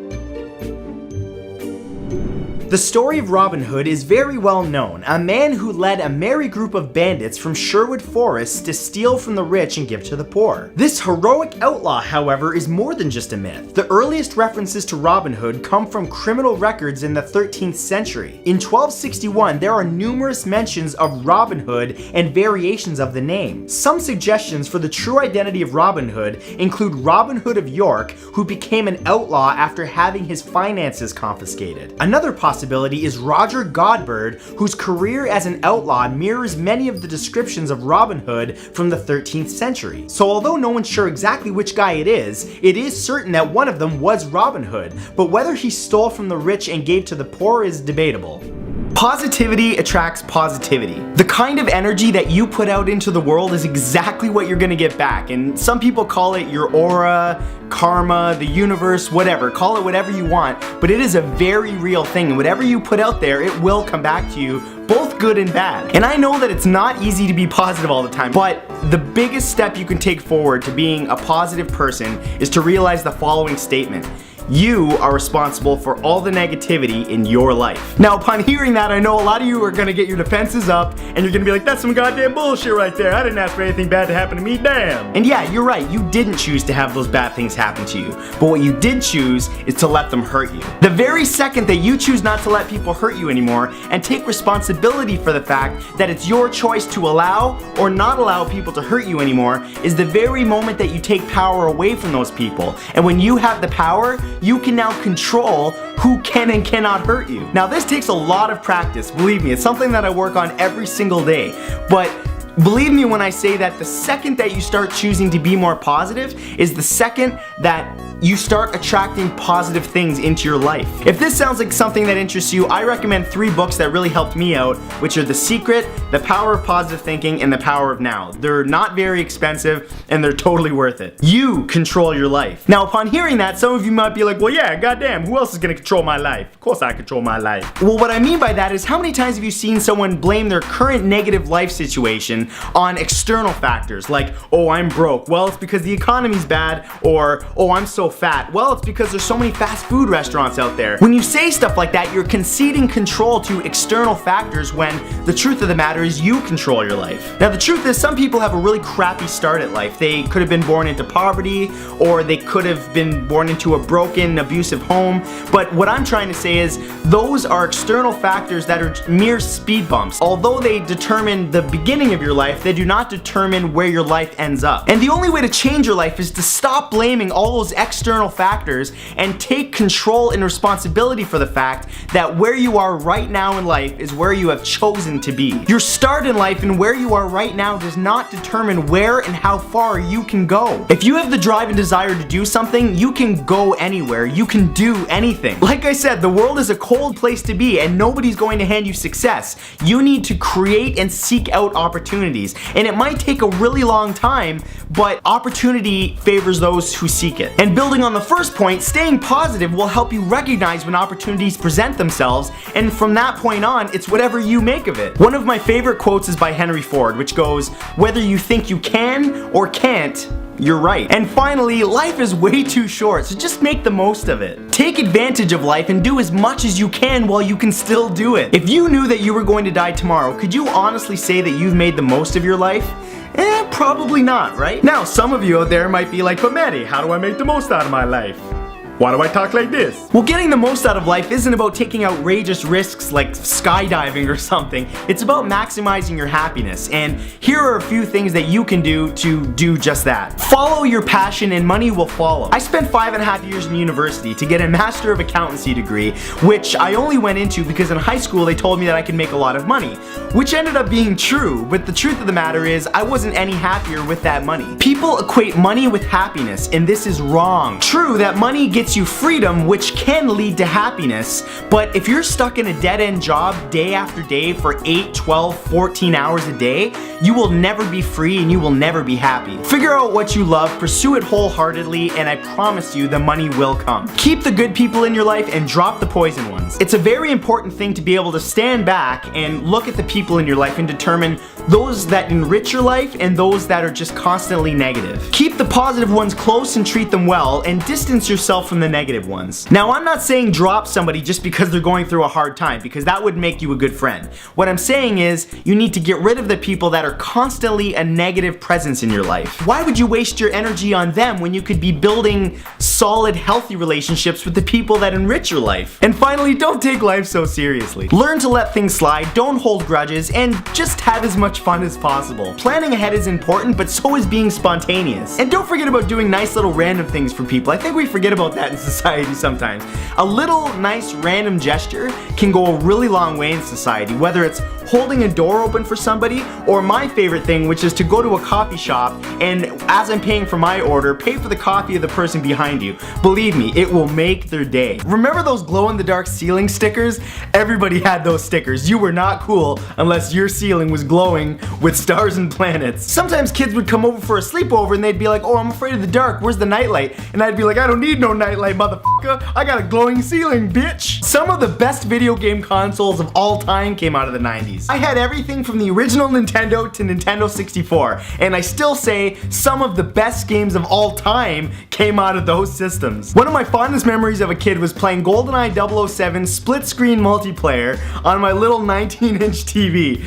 The story of Robin Hood is very well known, a man who led a merry group of bandits from Sherwood Forest to steal from the rich and give to the poor. This heroic outlaw, however, is more than just a myth. The earliest references to Robin Hood come from criminal records in the 13th century. In 1261, there are numerous mentions of Robin Hood and variations of the name. Some suggestions for the true identity of Robin Hood include Robin Hood of York, who became an outlaw after having his finances confiscated. Another possibility is Roger Godbird, whose career as an outlaw mirrors many of the descriptions of Robin Hood from the 13th century. So although no one's sure exactly which guy it is certain that one of them was Robin Hood, but whether he stole from the rich and gave to the poor is debatable. Positivity attracts positivity. The kind of energy that you put out into the world is exactly what you're gonna get back, and some people call it your aura, karma, the universe, whatever. Call it whatever you want, but it is a very real thing, and whatever you put out there, it will come back to you, both good and bad. And I know that it's not easy to be positive all the time, but the biggest step you can take forward to being a positive person is to realize the following statement: you are responsible for all the negativity in your life. Now, upon hearing that, I know a lot of you are gonna get your defenses up and you're gonna be like, that's some goddamn bullshit right there. I didn't ask for anything bad to happen to me, damn. And yeah, you're right, you didn't choose to have those bad things happen to you. But what you did choose is to let them hurt you. The very second that you choose not to let people hurt you anymore and take responsibility for the fact that it's your choice to allow or not allow people to hurt you anymore is the very moment that you take power away from those people. And when you have the power, you can now control who can and cannot hurt you. Now this takes a lot of practice, believe me, it's something that I work on every single day, but believe me when I say that the second that you start choosing to be more positive is the second that you start attracting positive things into your life. If this sounds like something that interests you, I recommend 3 books that really helped me out, which are The Secret, The Power of Positive Thinking, and The Power of Now. They're not very expensive and they're totally worth it. You control your life. Now upon hearing that, some of you might be like, well yeah, goddamn, who else is gonna control my life? Of course I control my life. Well, what I mean by that is how many times have you seen someone blame their current negative life situation on external factors like, oh, I'm broke, well it's because the economy's bad, or oh, I'm so fat, well it's because there's so many fast food restaurants out there. When you say stuff like that, you're conceding control to external factors when the truth of the matter is you control your life. Now the truth is some people have a really crappy start at life. They could have been born into poverty, or they could have been born into a broken, abusive home, but what I'm trying to say is those are external factors that are mere speed bumps. Although they determine the beginning of your life, they do not determine where your life ends up. And the only way to change your life is to stop blaming all those external factors and take control and responsibility for the fact that where you are right now in life is where you have chosen to be. Your start in life and where you are right now does not determine where and how far you can go. If you have the drive and desire to do something, you can go anywhere. You can do anything. Like I said, the world is a cold place to be and nobody's going to hand you success. You need to create and seek out opportunities. And it might take a really long time, but opportunity favors those who seek it. And building on the first point, staying positive will help you recognize when opportunities present themselves, and from that point on, it's whatever you make of it. One of my favorite quotes is by Henry Ford, which goes, whether you think you can or can't, you're right. And finally, life is way too short, so just make the most of it. Take advantage of life and do as much as you can while you can still do it. If you knew that you were going to die tomorrow, could you honestly say that you've made the most of your life? Probably not, right? Now, some of you out there might be like, but Maddie, how do I make the most out of my life? Why do I talk like this? Well, getting the most out of life isn't about taking outrageous risks like skydiving or something. It's about maximizing your happiness, and here are a few things that you can do to do just that. Follow your passion and money will follow. I spent 5.5 years in university to get a Master of Accountancy degree, which I only went into because in high school they told me that I could make a lot of money, which ended up being true, but the truth of the matter is I wasn't any happier with that money. People equate money with happiness, and this is wrong. True that money gets you freedom, which can lead to happiness, but if you're stuck in a dead-end job day after day for 8, 12, 14 hours a day, you will never be free and you will never be happy. Figure out what you love, pursue it wholeheartedly, and I promise you the money will come. Keep the good people in your life and drop the poison ones. It's a very important thing to be able to stand back and look at the people in your life and determine those that enrich your life and those that are just constantly negative. Keep the positive ones close and treat them well, and distance yourself from the negative ones. Now, I'm not saying drop somebody just because they're going through a hard time, because that would make you a good friend. What I'm saying is you need to get rid of the people that are constantly a negative presence in your life. Why would you waste your energy on them when you could be building solid, healthy relationships with the people that enrich your life? And finally, don't take life so seriously. Learn to let things slide, don't hold grudges, and just have as much fun as possible. Planning ahead is important, but so is being spontaneous. And don't forget about doing nice little random things for people. I think we forget about that in society sometimes. A little nice random gesture can go a really long way in society, whether it's holding a door open for somebody, or my favorite thing, which is to go to a coffee shop and as I'm paying for my order, pay for the coffee of the person behind you. Believe me, it will make their day. Remember those glow-in-the-dark ceiling stickers? Everybody had those stickers. You were not cool unless your ceiling was glowing with stars and planets. Sometimes kids would come over for a sleepover and they'd be like, oh, I'm afraid of the dark, where's the nightlight? And I'd be like, I don't need no nightlight, motherfucker. I got a glowing ceiling, bitch. Some of the best video game consoles of all time came out of the 90s. I had everything from the original Nintendo to Nintendo 64, and I still say some of the best games of all time came out of those systems. One of my fondest memories of a kid was playing GoldenEye 007 split-screen multiplayer on my little 19-inch TV.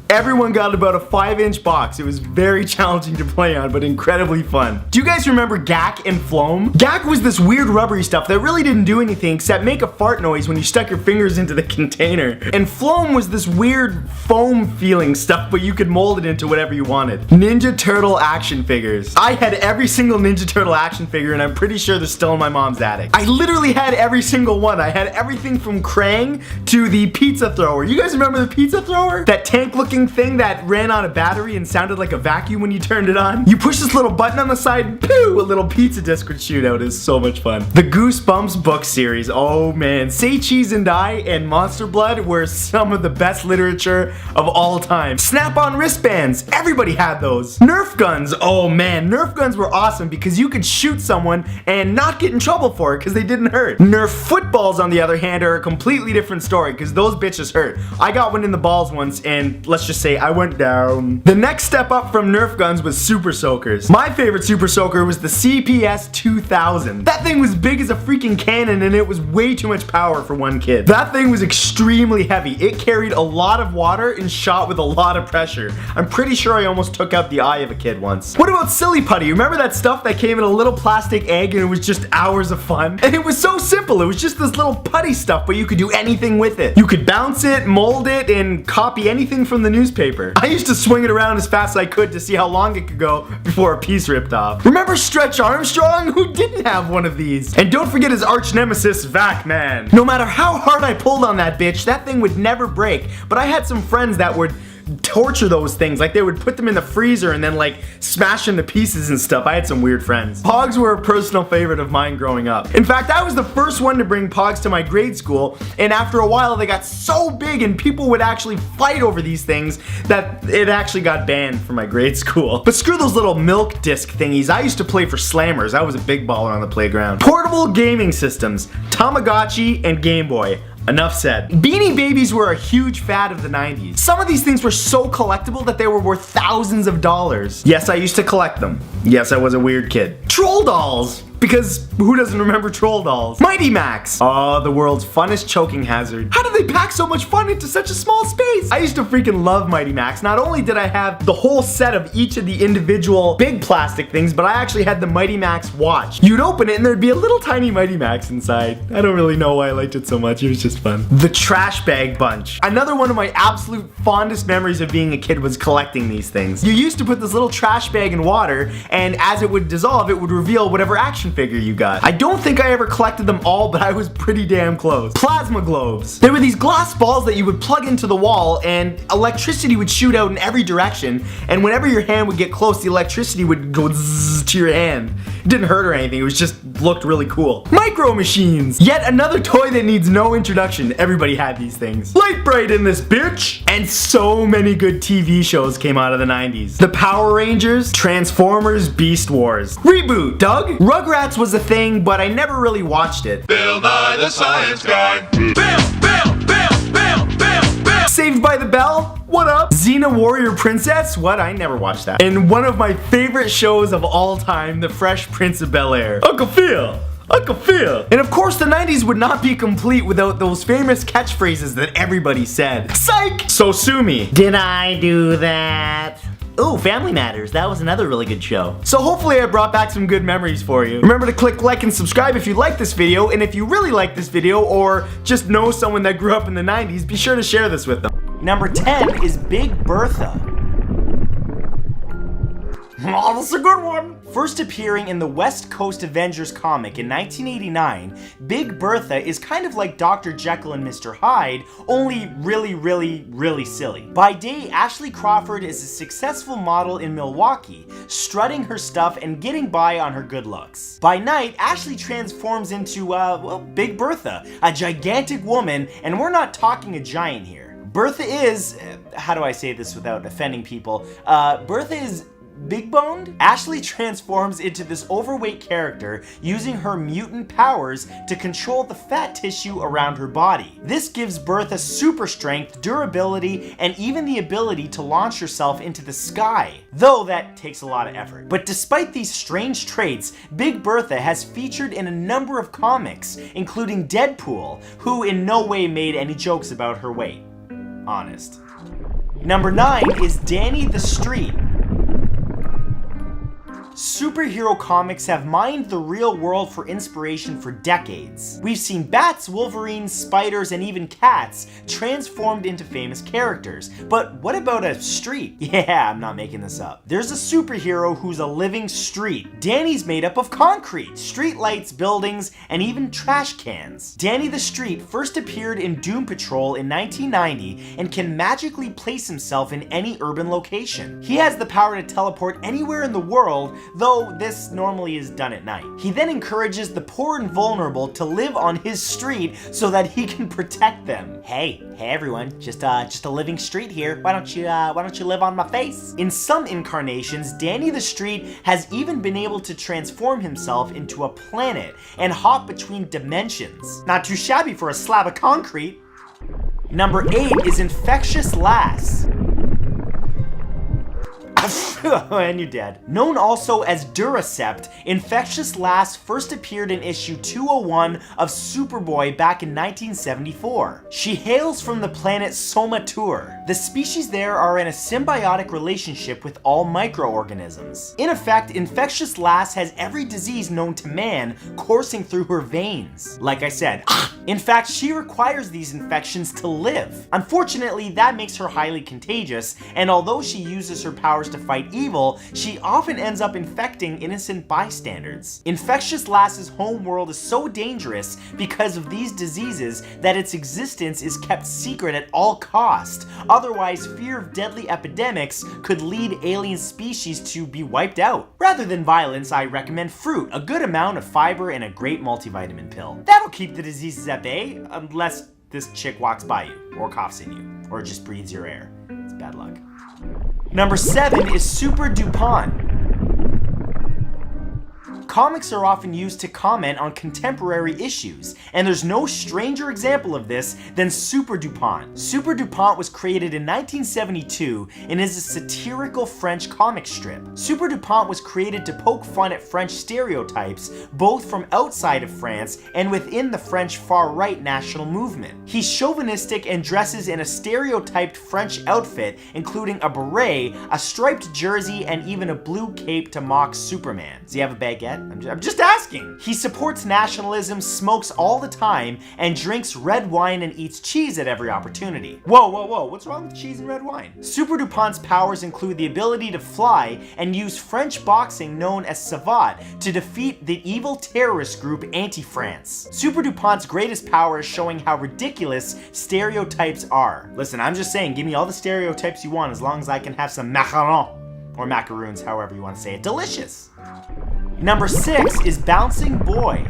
Everyone got about a 5-inch box. It was very challenging to play on, but incredibly fun. Do you guys remember GAC and Floam? GAC was this weird rubbery stuff that really didn't do anything except make a fart noise when you stuck your fingers into the container. And Floam was this weird foam feeling stuff, but you could mold it into whatever you wanted. Ninja Turtle action figures. I had every single Ninja Turtle action figure, and I'm pretty sure they're still in my mom's attic. I literally had every single one. I had everything from Krang to the pizza thrower. You guys remember the pizza thrower? That tank-looking thing that ran on a battery and sounded like a vacuum when you turned it on? You push this little button on the side and pooh, a little pizza disc would shoot out. It's so much fun. The Goosebumps book series. Oh man. Say Cheese and Die and Monster Blood were some of the best literature of all time. Snap-on wristbands. Everybody had those. Nerf guns. Oh man. Nerf guns were awesome because you could shoot someone and not get in trouble for it because they didn't hurt. Nerf footballs, on the other hand, are a completely different story because those bitches hurt. I got one in the balls once and let's just say I went down. The next step up from Nerf guns was Super Soakers. My favorite Super Soaker was the CPS 2000. That thing was big as a freaking cannon and it was way too much power for one kid. That thing was extremely heavy. It carried a lot of water and shot with a lot of pressure. I'm pretty sure I almost took out the eye of a kid once. What about Silly Putty? Remember that stuff that came in a little plastic egg and it was just hours of fun? And it was so simple. It was just this little putty stuff, but you could do anything with it. You could bounce it, mold it, and copy anything from the newspaper. I used to swing it around as fast as I could to see how long it could go before a piece ripped off. Remember Stretch Armstrong? Who didn't have one of these? And don't forget his arch nemesis, Vac Man. No matter how hard I pulled on that bitch, that thing would never break. But I had some friends that would torture those things. Like they would put them in the freezer and then like smash them to pieces and stuff. I had some weird friends. Pogs were a personal favorite of mine growing up. In fact, I was the first one to bring Pogs to my grade school, and after a while they got so big and people would actually fight over these things that it actually got banned from my grade school. But screw those little milk disc thingies. I used to play for Slammers. I was a big baller on the playground. Portable gaming systems, Tamagotchi and Game Boy. Enough said. Beanie Babies were a huge fad of the 90s. Some of these things were so collectible that they were worth thousands of dollars. Yes, I used to collect them. Yes, I was a weird kid. Troll dolls! Because Who doesn't remember troll dolls? Mighty Max. Oh, the world's funnest choking hazard. How do they pack so much fun into such a small space? I used to freaking love Mighty Max. Not only did I have the whole set of each of the individual big plastic things, but I actually had the Mighty Max watch. You'd open it and there'd be a little tiny Mighty Max inside. I don't really know why I liked it so much. It was just fun. The Trash Bag Bunch. Another one of my absolute fondest memories of being a kid was collecting these things. You used to put this little trash bag in water, and as it would dissolve, it would reveal whatever action figure you got. I don't think I ever collected them all, but I was pretty damn close. Plasma globes. They were these glass balls that you would plug into the wall, and electricity would shoot out in every direction, and whenever your hand would get close, the electricity would go zzz to your hand. It didn't hurt or anything, it was just looked really cool. Micro machines. Yet another toy that needs no introduction. Everybody had these things. Light Bright in this bitch. And so many good TV shows came out of the 90s. The Power Rangers, Transformers, Beast Wars. Reboot. Doug? Rugrats was a thing, but I never really watched it. Bill Nye the Science Guy. Bill. Saved by the Bell? What up? Xena Warrior Princess? What? I never watched that. And one of my favorite shows of all time, The Fresh Prince of Bel-Air. Uncle Phil. Uncle Phil. And of course the 90s would not be complete without those famous catchphrases that everybody said. Psych! So sue me. Did I do that? Ooh, Family Matters. That was another really good show. So hopefully I brought back some good memories for you. Remember to click like and subscribe if you like this video, and if you really like this video or just know someone that grew up in the 90s, be sure to share this with them. Number 10 is Big Bertha. Oh, that's a good one! First appearing in the West Coast Avengers comic in 1989, Big Bertha is kind of like Dr. Jekyll and Mr. Hyde, only really silly. By day, Ashley Crawford is a successful model in Milwaukee, strutting her stuff and getting by on her good looks. By night, Ashley transforms into, well, Big Bertha, a gigantic woman, and we're not talking a giant here. Bertha is, how do I say this without offending people? Bertha is big boned? Ashley transforms into this overweight character using her mutant powers to control the fat tissue around her body. This gives Bertha super strength, durability, and even the ability to launch herself into the sky, though that takes a lot of effort. But despite these strange traits, Big Bertha has featured in a number of comics, including Deadpool, who in no way made any jokes about her weight. Honest. Number 9 is Danny the Street. Superhero comics have mined the real world for inspiration for decades. We've seen bats, wolverines, spiders, and even cats transformed into famous characters. But what about a street? Yeah, I'm not making this up. There's a superhero who's a living street. Danny's made up of concrete, street lights, buildings, and even trash cans. Danny the Street first appeared in Doom Patrol in 1990 and can magically place himself in any urban location. He has the power to teleport anywhere in the world, though this normally is done at night. He then encourages the poor and vulnerable to live on his street so that he can protect them. Hey everyone, just a living street here. Why don't you live on my face? In some incarnations, Danny the Street has even been able to transform himself into a planet and hop between dimensions. Not too shabby for a slab of concrete. Number 8 is Infectious Lass. And you're dead. Known also as Duracept, Infectious Lass first appeared in issue 201 of Superboy back in 1974. She hails from the planet Somatur. The species there are in a symbiotic relationship with all microorganisms. In effect, Infectious Lass has every disease known to man coursing through her veins. Like I said, in fact, she requires these infections to live. Unfortunately, that makes her highly contagious, and although she uses her powers to fight evil, she often ends up infecting innocent bystanders. Infectious Lass's home world is so dangerous because of these diseases that its existence is kept secret at all cost. Otherwise, fear of deadly epidemics could lead alien species to be wiped out. Rather than violence, I recommend fruit, a good amount of fiber, and a great multivitamin pill. That'll keep the diseases at bay, unless this chick walks by you, or coughs in you, or just breathes your air. It's bad luck. Number 7 is Super DuPont. Comics are often used to comment on contemporary issues, and there's no stranger example of this than Super DuPont. Super DuPont was created in 1972 and is a satirical French comic strip. Super DuPont was created to poke fun at French stereotypes, both from outside of France and within the French far-right national movement. He's chauvinistic and dresses in a stereotyped French outfit, including a beret, a striped jersey, and even a blue cape to mock Superman. Does he have a baguette? I'm just asking. He supports nationalism, smokes all the time, and drinks red wine and eats cheese at every opportunity. Whoa, whoa, whoa, what's wrong with cheese and red wine? Super DuPont's powers include the ability to fly and use French boxing known as savate to defeat the evil terrorist group Anti-France. Super DuPont's greatest power is showing how ridiculous stereotypes are. Listen, I'm just saying, give me all the stereotypes you want as long as I can have some macarons, or macaroons, however you want to say it. Delicious. Number 6 is Bouncing Boy.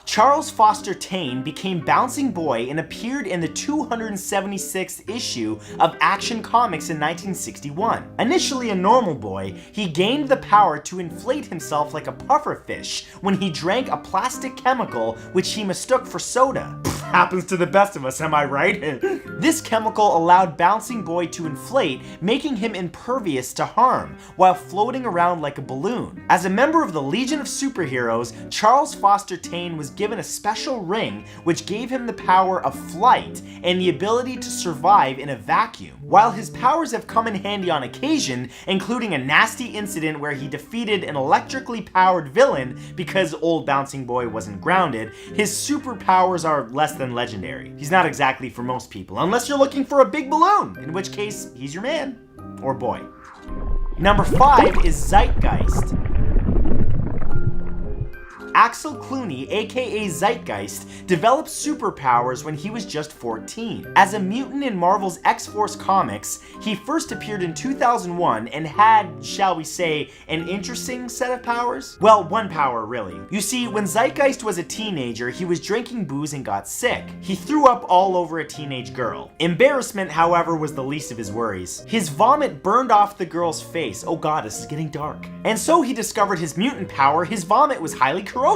Charles Foster Kane became Bouncing Boy and appeared in the 276th issue of Action Comics in 1961. Initially a normal boy, he gained the power to inflate himself like a pufferfish when he drank a plastic chemical which he mistook for soda. Happens to the best of us, am I right? This chemical allowed Bouncing Boy to inflate, making him impervious to harm, while floating around like a balloon. As a member of the Legion of Superheroes, Charles Foster Kane was given a special ring which gave him the power of flight and the ability to survive in a vacuum. While his powers have come in handy on occasion, including a nasty incident where he defeated an electrically powered villain because old Bouncing Boy wasn't grounded, his superpowers are less than legendary. He's not exactly for most people, unless you're looking for a big balloon, in which case he's your man or boy. Number 5 is Zeitgeist. Axel Clooney, aka Zeitgeist, developed superpowers when he was just 14. As a mutant in Marvel's X-Force comics, he first appeared in 2001 and had, shall we say, an interesting set of powers? Well, one power really. You see, when Zeitgeist was a teenager, he was drinking booze and got sick. He threw up all over a teenage girl. Embarrassment, however, was the least of his worries. His vomit burned off the girl's face. Oh god, this is getting dark. And so he discovered his mutant power. His vomit was highly corrosive.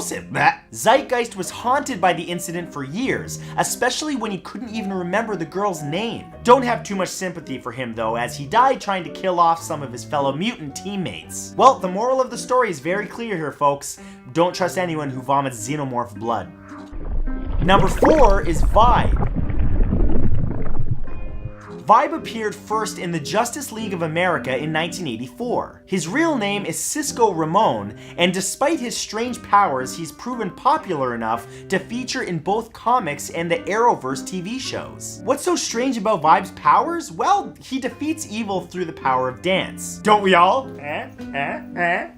Zeitgeist was haunted by the incident for years, especially when he couldn't even remember the girl's name. Don't have too much sympathy for him though, as he died trying to kill off some of his fellow mutant teammates. Well, the moral of the story is very clear here, folks. Don't trust anyone who vomits xenomorph blood. Number 4 is Vibe. Vibe appeared first in the Justice League of America in 1984. His real name is Cisco Ramon, and despite his strange powers, he's proven popular enough to feature in both comics and the Arrowverse TV shows. What's so strange about Vibe's powers? Well, he defeats evil through the power of dance. Don't we all?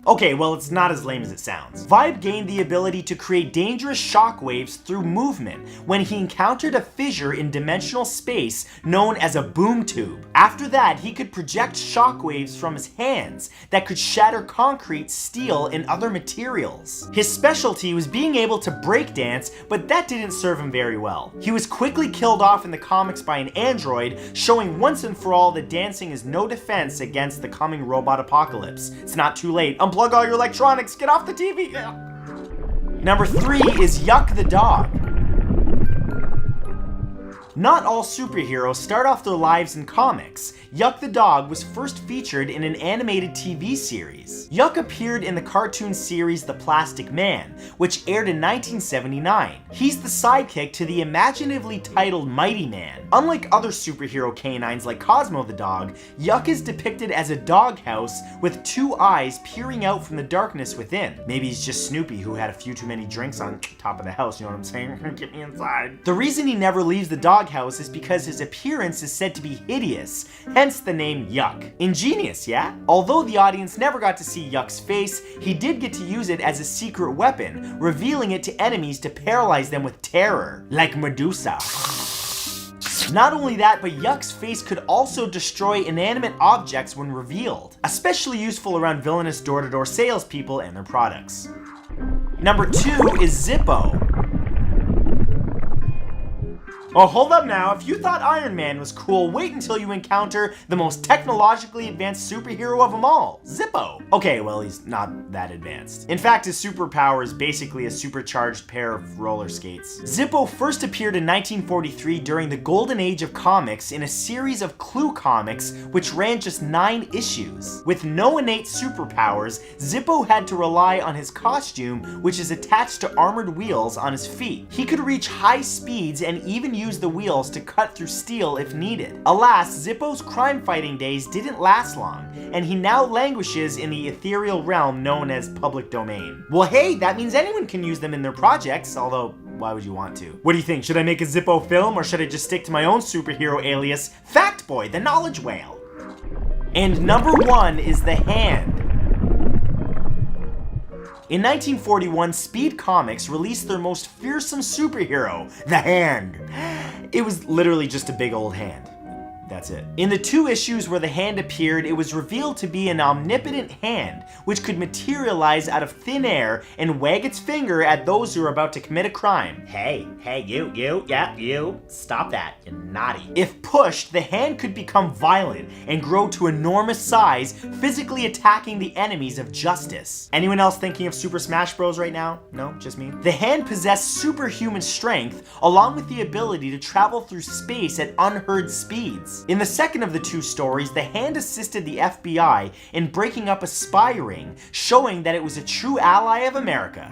Okay, well, it's not as lame as it sounds. Vibe gained the ability to create dangerous shockwaves through movement when he encountered a fissure in dimensional space known as a boom tube. After that, he could project shockwaves from his hands that could shatter concrete, steel, and other materials. His specialty was being able to breakdance, but that didn't serve him very well. He was quickly killed off in the comics by an android, showing once and for all that dancing is no defense against the coming robot apocalypse. It's not too late. Unplug all your electronics, get off the TV! Number 3 is Yuck the Dog. Not all superheroes start off their lives in comics. Yuck the Dog was first featured in an animated TV series. Yuck appeared in the cartoon series The Plastic Man, which aired in 1979. He's the sidekick to the imaginatively titled Mighty Man. Unlike other superhero canines like Cosmo the dog, Yuck is depicted as a doghouse with 2 eyes peering out from the darkness within. Maybe he's just Snoopy who had a few too many drinks on top of the house, you know what I'm saying? Get me inside. The reason he never leaves the doghouse is because his appearance is said to be hideous, hence the name Yuck. Ingenious, yeah? Although the audience never got to see Yuck's face, he did get to use it as a secret weapon, revealing it to enemies to paralyze them with terror, like Medusa. Not only that, but Yuck's face could also destroy inanimate objects when revealed, especially useful around villainous door-to-door salespeople and their products. Number 2 is Zippo. Oh, hold up now. If you thought Iron Man was cool, wait until you encounter the most technologically advanced superhero of them all, Zippo. Okay, well, he's not that advanced. In fact, his superpower is basically a supercharged pair of roller skates. Zippo first appeared in 1943 during the golden age of comics in a series of Clue comics which ran just 9 issues. With no innate superpowers, Zippo had to rely on his costume, which is attached to armored wheels on his feet. He could reach high speeds and even use the wheels to cut through steel if needed. Alas, Zippo's crime-fighting days didn't last long, and he now languishes in the ethereal realm known as public domain. Well, hey, that means anyone can use them in their projects, although why would you want to? What do you think? Should I make a Zippo film, or should I just stick to my own superhero alias, Fact Boy, the Knowledge Whale? And number 1 is the hand. In 1941, Speed Comics released their most fearsome superhero, the Hand. It was literally just a big old hand. That's it. In the 2 issues where the Hand appeared, it was revealed to be an omnipotent hand, which could materialize out of thin air and wag its finger at those who are about to commit a crime. Hey, you, stop that, you're naughty. If pushed, the Hand could become violent and grow to enormous size, physically attacking the enemies of justice. Anyone else thinking of Super Smash Bros right now? No, just me? The Hand possessed superhuman strength, along with the ability to travel through space at unheard speeds. In the second of the 2 stories, the Hand assisted the FBI in breaking up a spy ring, showing that it was a true ally of America.